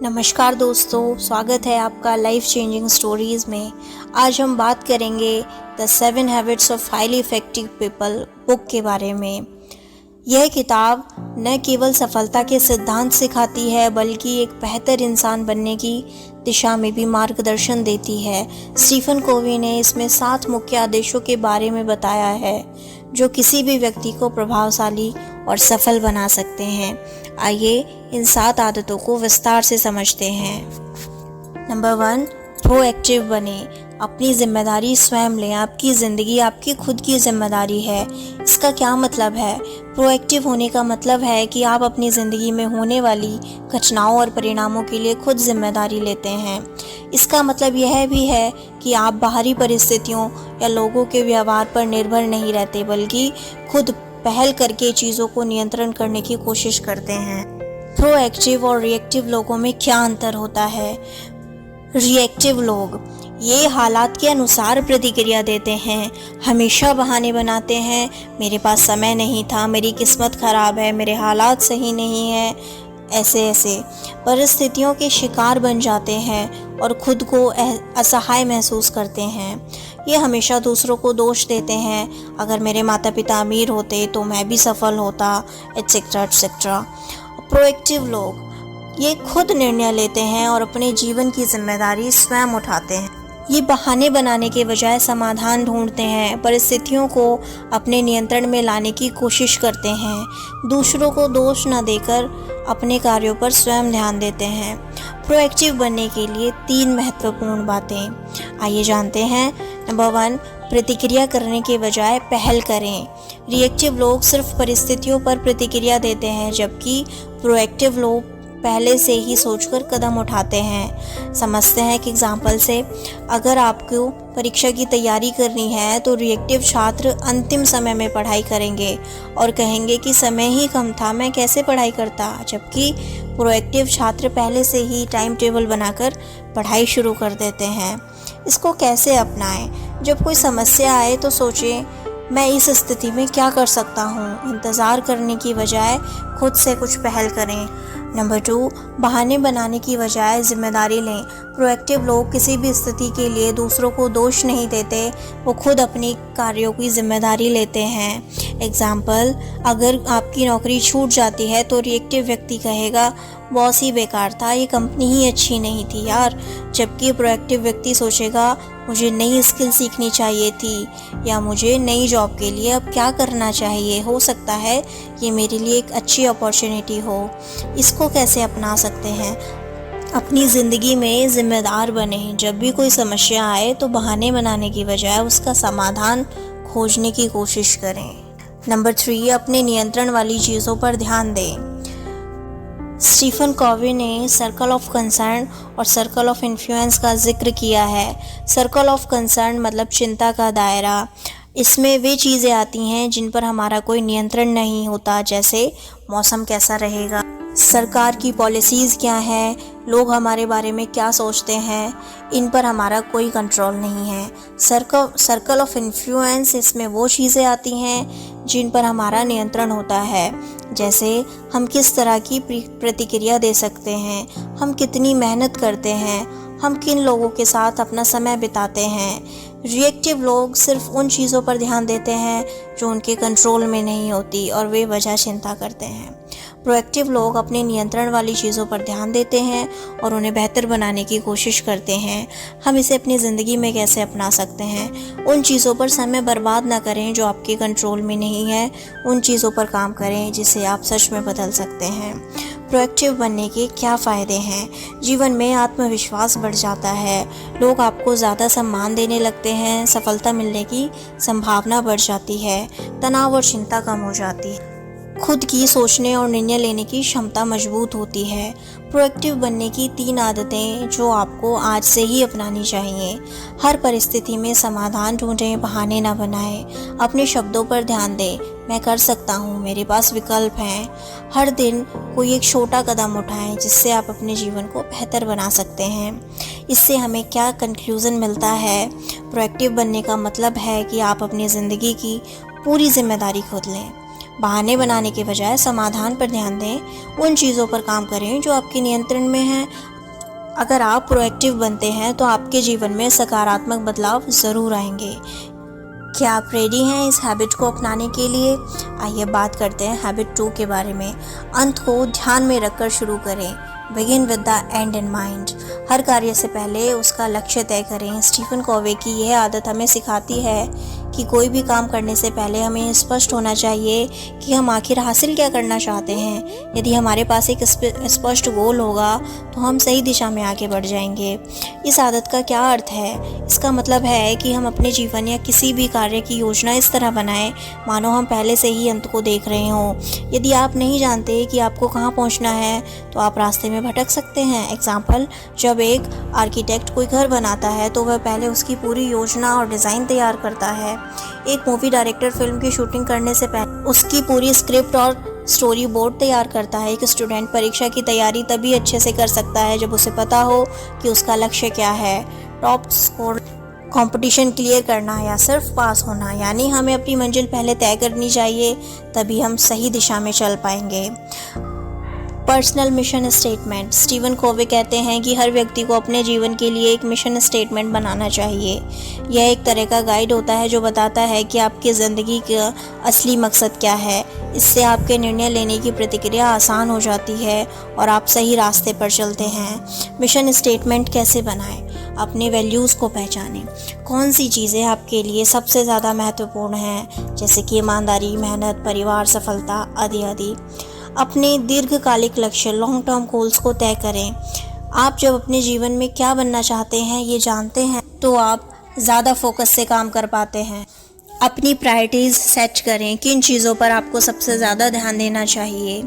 नमस्कार दोस्तों, स्वागत है आपका लाइफ चेंजिंग स्टोरीज़ में। आज हम बात करेंगे the 7 habits of highly effective people book के बारे में। यह किताब न केवल सफलता के सिद्धांत सिखाती है बल्कि एक बेहतर इंसान बनने की दिशा में भी मार्गदर्शन देती है। स्टीफन कोवी ने इसमें 7 मुख्य आदेशों के बारे में बताया है जो किसी भी व्यक्ति को प्रभावशाली और सफल बना सकते हैं। आइए इन 7 आदतों को विस्तार से समझते हैं। नंबर 1, प्रोएक्टिव बने। अपनी जिम्मेदारी स्वयं लें। आपकी ज़िंदगी आपकी खुद की जिम्मेदारी है। इसका क्या मतलब है? प्रोएक्टिव होने का मतलब है कि आप अपनी ज़िंदगी में होने वाली घटनाओं और परिणामों के लिए खुद जिम्मेदारी लेते हैं। इसका मतलब यह भी है कि आप बाहरी परिस्थितियों या लोगों के व्यवहार पर निर्भर नहीं रहते बल्कि खुद पहल करके चीज़ों को नियंत्रण करने की कोशिश करते हैं। प्रोएक्टिव और रिएक्टिव लोगों में क्या अंतर होता है? रिएक्टिव लोग ये हालात के अनुसार प्रतिक्रिया देते हैं, हमेशा बहाने बनाते हैं। मेरे पास समय नहीं था, मेरी किस्मत खराब है, मेरे हालात सही नहीं है, ऐसे परिस्थितियों के शिकार बन जाते हैं और खुद को असहाय महसूस करते हैं। ये हमेशा दूसरों को दोष देते हैं, अगर मेरे माता पिता अमीर होते तो मैं भी सफल होता, एटसेट्रा एटसेट्रा। प्रोएक्टिव लोग ये खुद निर्णय लेते हैं और अपने जीवन की जिम्मेदारी स्वयं उठाते हैं। ये बहाने बनाने के बजाय समाधान ढूंढते हैं, परिस्थितियों को अपने नियंत्रण में लाने की कोशिश करते हैं, दूसरों को दोष न देकर अपने कार्यों पर स्वयं ध्यान देते हैं। प्रोएक्टिव बनने के लिए 3 महत्वपूर्ण बातें आइए जानते हैं। नंबर 1, प्रतिक्रिया करने के बजाय पहल करें। रिएक्टिव लोग सिर्फ परिस्थितियों पर प्रतिक्रिया देते हैं जबकि प्रोएक्टिव लोग पहले से ही सोचकर कदम उठाते हैं। समझते हैं कि एग्जाम्पल से, अगर आपको परीक्षा की तैयारी करनी है तो रिएक्टिव छात्र अंतिम समय में पढ़ाई करेंगे और कहेंगे कि समय ही कम था, मैं कैसे पढ़ाई करता, जबकि प्रोएक्टिव छात्र पहले से ही टाइम टेबल बनाकर पढ़ाई शुरू कर देते हैं। इसको कैसे अपनाएं? जब कोई समस्या आए तो सोचें, मैं इस स्थिति में क्या कर सकता हूँ। इंतज़ार करने की बजाय खुद से कुछ पहल करें। नंबर 2, बहाने बनाने की बजाय जिम्मेदारी लें। प्रोएक्टिव लोग किसी भी स्थिति के लिए दूसरों को दोष नहीं देते, वो खुद अपनी कार्यों की जिम्मेदारी लेते हैं। एग्जाम्पल, अगर आपकी नौकरी छूट जाती है तो रिएक्टिव व्यक्ति कहेगा, बॉस ही बेकार था, ये कंपनी ही अच्छी नहीं थी यार, जबकि प्रोएक्टिव व्यक्ति सोचेगा, मुझे नई स्किल सीखनी चाहिए थी या मुझे नई जॉब के लिए अब क्या करना चाहिए, हो सकता है ये मेरे लिए एक अच्छी अपॉर्चुनिटी हो। इसको कैसे अपना सकते हैं? अपनी ज़िंदगी में ज़िम्मेदार बने। जब भी कोई समस्या आए तो बहाने बनाने की बजाय उसका समाधान खोजने की कोशिश करें। नंबर 3, अपने नियंत्रण वाली चीज़ों पर ध्यान दें। स्टीफन कोवी ने सर्कल ऑफ कंसर्न और सर्कल ऑफ इन्फ्लुएंस का जिक्र किया है। सर्कल ऑफ कंसर्न मतलब चिंता का दायरा। इसमें वे चीज़ें आती हैं जिन पर हमारा कोई नियंत्रण नहीं होता, जैसे मौसम कैसा रहेगा, सरकार की पॉलिसीज़ क्या हैं, लोग हमारे बारे में क्या सोचते हैं, इन पर हमारा कोई कंट्रोल नहीं है। सर्कल ऑफ इन्फ्लुएंस, इसमें वो चीज़ें आती हैं जिन पर हमारा नियंत्रण होता है, जैसे हम किस तरह की प्रतिक्रिया दे सकते हैं, हम कितनी मेहनत करते हैं, हम किन लोगों के साथ अपना समय बिताते हैं। रिएक्टिव लोग सिर्फ उन चीज़ों पर ध्यान देते हैं जो उनके कंट्रोल में नहीं होती और वे वजह चिंता करते हैं। प्रोएक्टिव लोग अपने नियंत्रण वाली चीज़ों पर ध्यान देते हैं और उन्हें बेहतर बनाने की कोशिश करते हैं। हम इसे अपनी ज़िंदगी में कैसे अपना सकते हैं? उन चीज़ों पर समय बर्बाद ना करें जो आपके कंट्रोल में नहीं है, उन चीज़ों पर काम करें जिसे आप सच में बदल सकते हैं। प्रोएक्टिव बनने के क्या फ़ायदे हैं? जीवन में आत्मविश्वास बढ़ जाता है, लोग आपको ज़्यादा सम्मान देने लगते हैं, सफलता मिलने की संभावना बढ़ जाती है, तनाव और चिंता कम हो जाती है, खुद की सोचने और निर्णय लेने की क्षमता मजबूत होती है। प्रोएक्टिव बनने की 3 आदतें जो आपको आज से ही अपनानी चाहिए। हर परिस्थिति में समाधान ढूंढें, बहाने ना बनाएं, अपने शब्दों पर ध्यान दें, मैं कर सकता हूँ, मेरे पास विकल्प हैं। हर दिन कोई एक छोटा कदम उठाएं जिससे आप अपने जीवन को बेहतर बना सकते हैं। इससे हमें क्या कंक्लूज़न मिलता है? प्रोएक्टिव बनने का मतलब है कि आप अपनी ज़िंदगी की पूरी जिम्मेदारी खुद लें, बहाने बनाने के बजाय समाधान पर ध्यान दें। उन चीज़ों पर काम करें जो आपके नियंत्रण में हैं। अगर आप प्रोएक्टिव बनते हैं तो आपके जीवन में सकारात्मक बदलाव ज़रूर आएंगे। क्या आप रेडी हैं इस हैबिट को अपनाने के लिए? आइए बात करते हैं हैबिट 2 के बारे में। अंत को ध्यान में रखकर शुरू करें। Begin with the end in mind. हर कार्य से पहले उसका लक्ष्य तय करें। स्टीफन कोवे की यह आदत हमें सिखाती है कि कोई भी काम करने से पहले हमें स्पष्ट होना चाहिए कि हम आखिर हासिल क्या करना चाहते हैं। यदि हमारे पास एक स्पष्ट गोल होगा तो हम सही दिशा में आगे बढ़ जाएंगे। इस आदत का क्या अर्थ है? इसका मतलब है कि हम अपने जीवन या किसी भी कार्य की योजना इस तरह बनाएं मानो हम पहले से ही अंत को देख रहे हों। यदि आप नहीं जानते कि आपको कहाँ पहुँचना है तो आप रास्ते में भटक सकते हैं। एग्जाम्पल, जब एक आर्किटेक्ट कोई घर बनाता है तो वह पहले उसकी पूरी योजना और डिज़ाइन तैयार करता है। एक मूवी डायरेक्टर फिल्म की शूटिंग करने से पहले उसकी पूरी स्क्रिप्ट और स्टोरी बोर्ड तैयार करता है। एक स्टूडेंट परीक्षा की तैयारी तभी अच्छे से कर सकता है जब उसे पता हो कि उसका लक्ष्य क्या है। टॉप स्कोर, कंपटीशन क्लियर करना या सिर्फ पास होना। यानी हमें अपनी मंजिल पहले तय करनी चाहिए, तभी हम सही दिशा में चल पाएंगे। Personal mission statement. स्टीवन कोवे कहते हैं कि हर व्यक्ति को अपने जीवन के लिए एक मिशन स्टेटमेंट बनाना चाहिए। यह एक तरह का गाइड होता है जो बताता है कि आपकी ज़िंदगी का असली मकसद क्या है। इससे आपके निर्णय लेने की प्रतिक्रिया आसान हो जाती है और आप सही रास्ते पर चलते हैं। मिशन स्टेटमेंट कैसे बनाएं? अपने वैल्यूज़ को पहचानें। कौन सी चीज़ें आपके लिए सबसे ज़्यादा महत्वपूर्ण हैं, जैसे कि ईमानदारी, मेहनत, परिवार, सफलता आदि आदि। अपने दीर्घकालिक लक्ष्य, लॉन्ग टर्म गोल्स को तय करें। आप जब अपने जीवन में क्या बनना चाहते हैं ये जानते हैं तो आप ज़्यादा फोकस से काम कर पाते हैं। अपनी प्रायोरिटीज़ सेट करें। किन चीज़ों पर आपको सबसे ज़्यादा ध्यान देना चाहिए,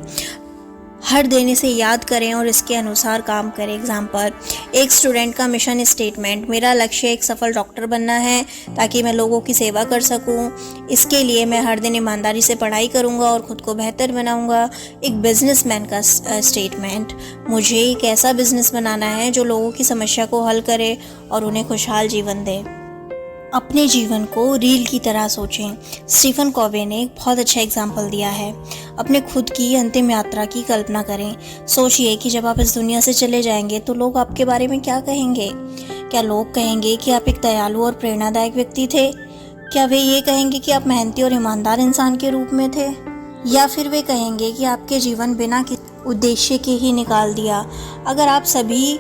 हर देने से याद करें और इसके अनुसार काम करें। एग्जाम्पल, एक स्टूडेंट का मिशन स्टेटमेंट, मेरा लक्ष्य एक सफल डॉक्टर बनना है ताकि मैं लोगों की सेवा कर सकूं। इसके लिए मैं हर दिन ईमानदारी से पढ़ाई करूंगा और ख़ुद को बेहतर बनाऊंगा। एक बिजनेसमैन का स्टेटमेंट, मुझे एक ऐसा बिजनेस बनाना है जो लोगों की समस्या को हल करे और उन्हें खुशहाल जीवन दे। अपने जीवन को रील की तरह सोचें। स्टीफन कोवे ने एक बहुत अच्छा एग्जाम्पल दिया है। अपने खुद की अंतिम यात्रा की कल्पना करें। सोचिए कि जब आप इस दुनिया से चले जाएंगे तो लोग आपके बारे में क्या कहेंगे। क्या लोग कहेंगे कि आप एक दयालु और प्रेरणादायक व्यक्ति थे? क्या वे ये कहेंगे कि आप मेहनती और ईमानदार इंसान के रूप में थे? या फिर वे कहेंगे कि आपके जीवन बिना किसी उद्देश्य के ही निकाल दिया? अगर आप सभी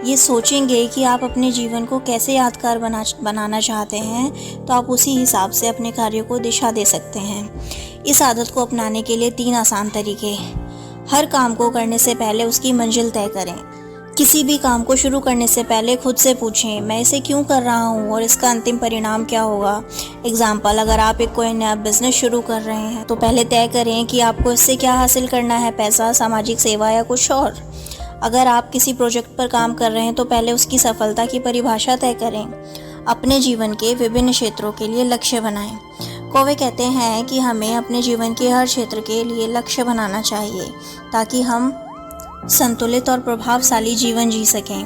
ये सोचेंगे कि आप अपने जीवन को कैसे यादगार बनाना चाहते हैं तो आप उसी हिसाब से अपने कार्यों को दिशा दे सकते हैं। इस आदत को अपनाने के लिए 3 आसान तरीके। हर काम को करने से पहले उसकी मंजिल तय करें। किसी भी काम को शुरू करने से पहले खुद से पूछें, मैं इसे क्यों कर रहा हूँ और इसका अंतिम परिणाम क्या होगा। एग्जाम्पल, अगर आप एक कोई नया बिजनेस शुरू कर रहे हैं तो पहले तय करें कि आपको इससे क्या हासिल करना है, पैसा, सामाजिक सेवा या कुछ और। अगर आप किसी प्रोजेक्ट पर काम कर रहे हैं तो पहले उसकी सफलता की परिभाषा तय करें। अपने जीवन के विभिन्न क्षेत्रों के लिए लक्ष्य बनाएं। कोवे कहते हैं कि हमें अपने जीवन के हर क्षेत्र के लिए लक्ष्य बनाना चाहिए ताकि हम संतुलित और प्रभावशाली जीवन जी सकें।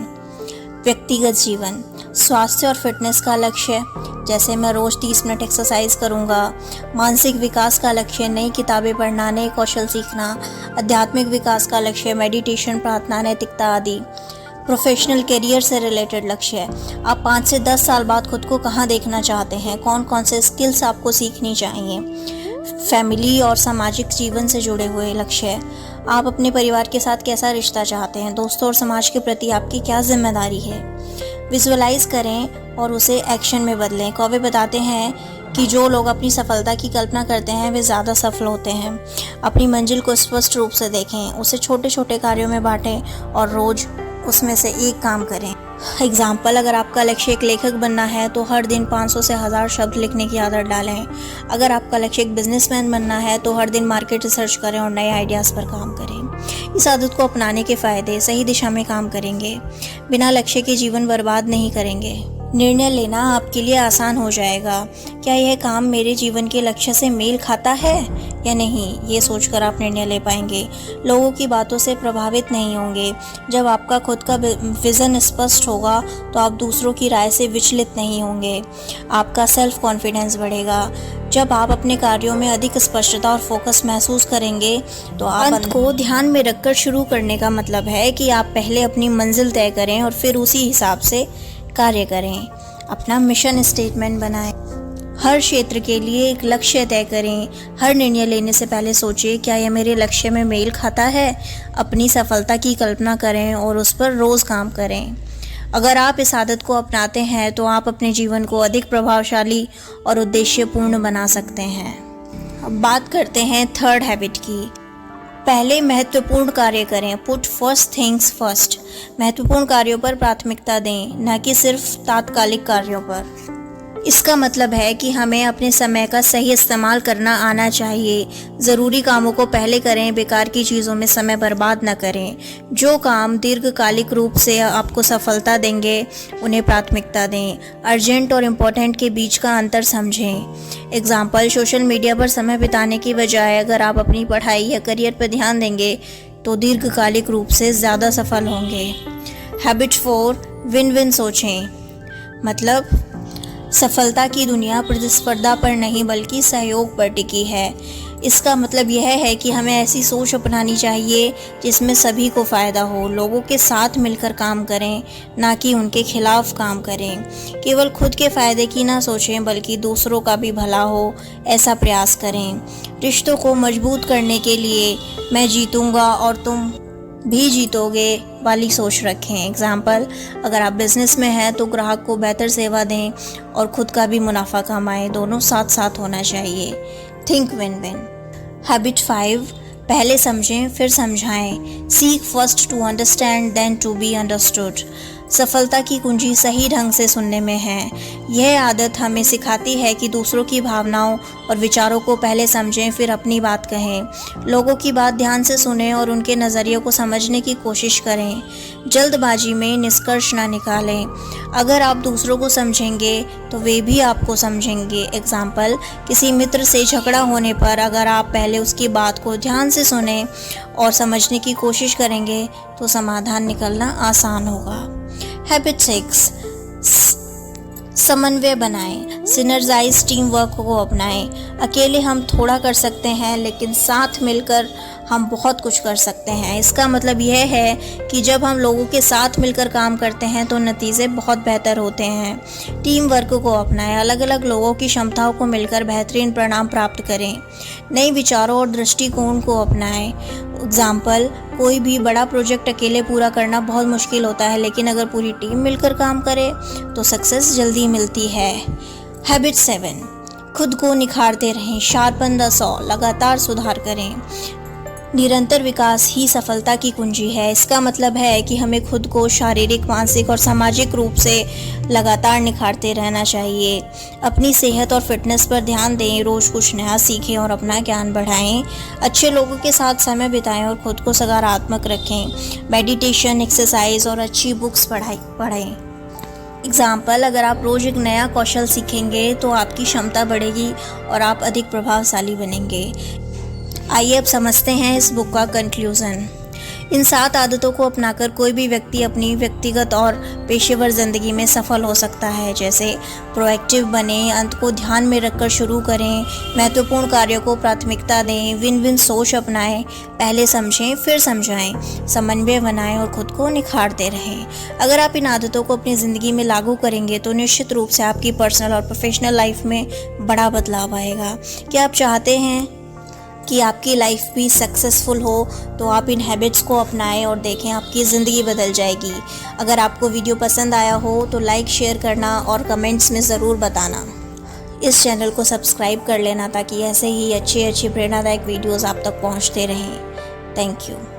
व्यक्तिगत जीवन, स्वास्थ्य और फिटनेस का लक्ष्य, जैसे मैं रोज़ 30 मिनट एक्सरसाइज करूँगा। मानसिक विकास का लक्ष्य, नई किताबें पढ़ना, नए कौशल सीखना। आध्यात्मिक विकास का लक्ष्य, मेडिटेशन, प्रार्थना, नैतिकता आदि। प्रोफेशनल करियर से रिलेटेड लक्ष्य, आप 5 से 10 साल बाद खुद को कहाँ देखना चाहते हैं, कौन कौन से स्किल्स आपको सीखनी चाहिए। फैमिली और सामाजिक जीवन से जुड़े हुए लक्ष्य, आप अपने परिवार के साथ कैसा रिश्ता चाहते हैं, दोस्तों और समाज के प्रति आपकी क्या जिम्मेदारी है। विजुअलाइज करें और उसे एक्शन में बदलें। कोवे बताते हैं कि जो लोग अपनी सफलता की कल्पना करते हैं वे ज़्यादा सफल होते हैं। अपनी मंजिल को स्पष्ट रूप से देखें, उसे छोटे छोटे कार्यों में बांटें और रोज़ उसमें से एक काम करें। एग्जाम्पल, अगर आपका लक्ष्य एक लेखक बनना है तो हर दिन 500 से 1000 शब्द लिखने की आदत डालें। अगर आपका लक्ष्य एक बिजनेसमैन बनना है तो हर दिन मार्केट रिसर्च करें और नए आइडियाज़ पर काम करें। इस आदत को अपनाने के फ़ायदे, सही दिशा में काम करेंगे, बिना लक्ष्य के जीवन बर्बाद नहीं करेंगे निर्णय लेना आपके लिए आसान हो जाएगा। क्या यह काम मेरे जीवन के लक्ष्य से मेल खाता है या नहीं, ये सोचकर आप निर्णय ले पाएंगे। लोगों की बातों से प्रभावित नहीं होंगे। जब आपका खुद का विज़न स्पष्ट होगा तो आप दूसरों की राय से विचलित नहीं होंगे। आपका सेल्फ कॉन्फिडेंस बढ़ेगा। जब आप अपने कार्यों में अधिक स्पष्टता और फोकस महसूस करेंगे तो अंत को ध्यान में रखकर शुरू करने का मतलब है कि आप पहले अपनी मंजिल तय करें और फिर उसी हिसाब से कार्य करें। अपना मिशन स्टेटमेंट बनाएं। हर क्षेत्र के लिए एक लक्ष्य तय करें। हर निर्णय लेने से पहले सोचें, क्या यह मेरे लक्ष्य में मेल खाता है। अपनी सफलता की कल्पना करें और उस पर रोज़ काम करें। अगर आप इस आदत को अपनाते हैं तो आप अपने जीवन को अधिक प्रभावशाली और उद्देश्यपूर्ण बना सकते हैं। अब बात करते हैं थर्ड हैबिट की। पहले महत्वपूर्ण कार्य करें। Put first things first. महत्वपूर्ण कार्यों पर प्राथमिकता दें, न कि सिर्फ तात्कालिक कार्यों पर। इसका मतलब है कि हमें अपने समय का सही इस्तेमाल करना आना चाहिए। ज़रूरी कामों को पहले करें, बेकार की चीज़ों में समय बर्बाद न करें। जो काम दीर्घकालिक रूप से आपको सफलता देंगे उन्हें प्राथमिकता दें। अर्जेंट और इम्पोर्टेंट के बीच का अंतर समझें। एग्जाम्पल, सोशल मीडिया पर समय बिताने की बजाय अगर आप अपनी पढ़ाई या करियर पर ध्यान देंगे तो दीर्घकालिक रूप से ज़्यादा सफल होंगे। हैबिट 4, विन विन सोचें। मतलब सफलता की दुनिया प्रतिस्पर्धा पर नहीं बल्कि सहयोग पर टिकी है। इसका मतलब यह है कि हमें ऐसी सोच अपनानी चाहिए जिसमें सभी को फ़ायदा हो। लोगों के साथ मिलकर काम करें, ना कि उनके खिलाफ काम करें। केवल खुद के फ़ायदे की ना सोचें बल्कि दूसरों का भी भला हो, ऐसा प्रयास करें। रिश्तों को मजबूत करने के लिए मैं जीतूंगा और तुम भी जीतोगे वाली सोच रखें। एग्जाम्पल, अगर आप बिजनेस में हैं तो ग्राहक को बेहतर सेवा दें और खुद का भी मुनाफा कमाएं। दोनों साथ साथ होना चाहिए। Think win win. हैबिट 5, पहले समझें फिर समझाएं। Seek first to understand then to be understood. सफलता की कुंजी सही ढंग से सुनने में है। यह आदत हमें सिखाती है कि दूसरों की भावनाओं और विचारों को पहले समझें फिर अपनी बात कहें। लोगों की बात ध्यान से सुनें और उनके नज़रिए को समझने की कोशिश करें। जल्दबाजी में निष्कर्ष ना निकालें। अगर आप दूसरों को समझेंगे तो वे भी आपको समझेंगे। एग्जाम्पल, किसी मित्र से झगड़ा होने पर अगर आप पहले उसकी बात को ध्यान से सुनें और समझने की कोशिश करेंगे तो समाधान निकलना आसान होगा। हैबिट 6, समन्वय बनाएं। सिनर्जाइज टीम वर्क को अपनाएं। अकेले हम थोड़ा कर सकते हैं लेकिन साथ मिलकर हम बहुत कुछ कर सकते हैं। इसका मतलब यह है कि जब हम लोगों के साथ मिलकर काम करते हैं तो नतीजे बहुत बेहतर होते हैं। टीम वर्क को अपनाएं। अलग अलग लोगों की क्षमताओं को मिलकर बेहतरीन परिणाम प्राप्त करें। नए विचारों और दृष्टिकोण को अपनाएं। एग्जाम्पल, कोई भी बड़ा प्रोजेक्ट अकेले पूरा करना बहुत मुश्किल होता है, लेकिन अगर पूरी टीम मिलकर काम करे तो सक्सेस जल्दी मिलती है। हैबिट 7, खुद को निखारते रहें। Sharpen the saw. लगातार सुधार करें। निरंतर विकास ही सफलता की कुंजी है। इसका मतलब है कि हमें खुद को शारीरिक, मानसिक और सामाजिक रूप से लगातार निखारते रहना चाहिए। अपनी सेहत और फिटनेस पर ध्यान दें। रोज़ कुछ नया सीखें और अपना ज्ञान बढ़ाएं। अच्छे लोगों के साथ समय बिताएं और खुद को सकारात्मक रखें। मेडिटेशन, एक्सरसाइज और अच्छी बुक्स पढ़ें। एग्जाम्पल, अगर आप रोज़ एक नया कौशल सीखेंगे तो आपकी क्षमता बढ़ेगी और आप अधिक प्रभावशाली बनेंगे। आइए अब समझते हैं इस बुक का कंक्लूज़न। इन 7 आदतों को अपनाकर कोई भी व्यक्ति अपनी व्यक्तिगत और पेशेवर ज़िंदगी में सफल हो सकता है। जैसे प्रोएक्टिव बने, अंत को ध्यान में रखकर शुरू करें, महत्वपूर्ण कार्यों को प्राथमिकता दें, विन विन सोच अपनाएं, पहले समझें फिर समझाएं, समन्वय बनाएं और खुद को निखारते रहें। अगर आप इन आदतों को अपनी ज़िंदगी में लागू करेंगे तो निश्चित रूप से आपकी पर्सनल और प्रोफेशनल लाइफ में बड़ा बदलाव आएगा। क्या आप चाहते हैं कि आपकी लाइफ भी सक्सेसफुल हो तो आप इन हैबिट्स को अपनाएं और देखें आपकी ज़िंदगी बदल जाएगी। अगर आपको वीडियो पसंद आया हो तो लाइक, शेयर करना और कमेंट्स में ज़रूर बताना। इस चैनल को सब्सक्राइब कर लेना ताकि ऐसे ही अच्छे प्रेरणादायक वीडियोस आप तक पहुंचते रहें। Thank you.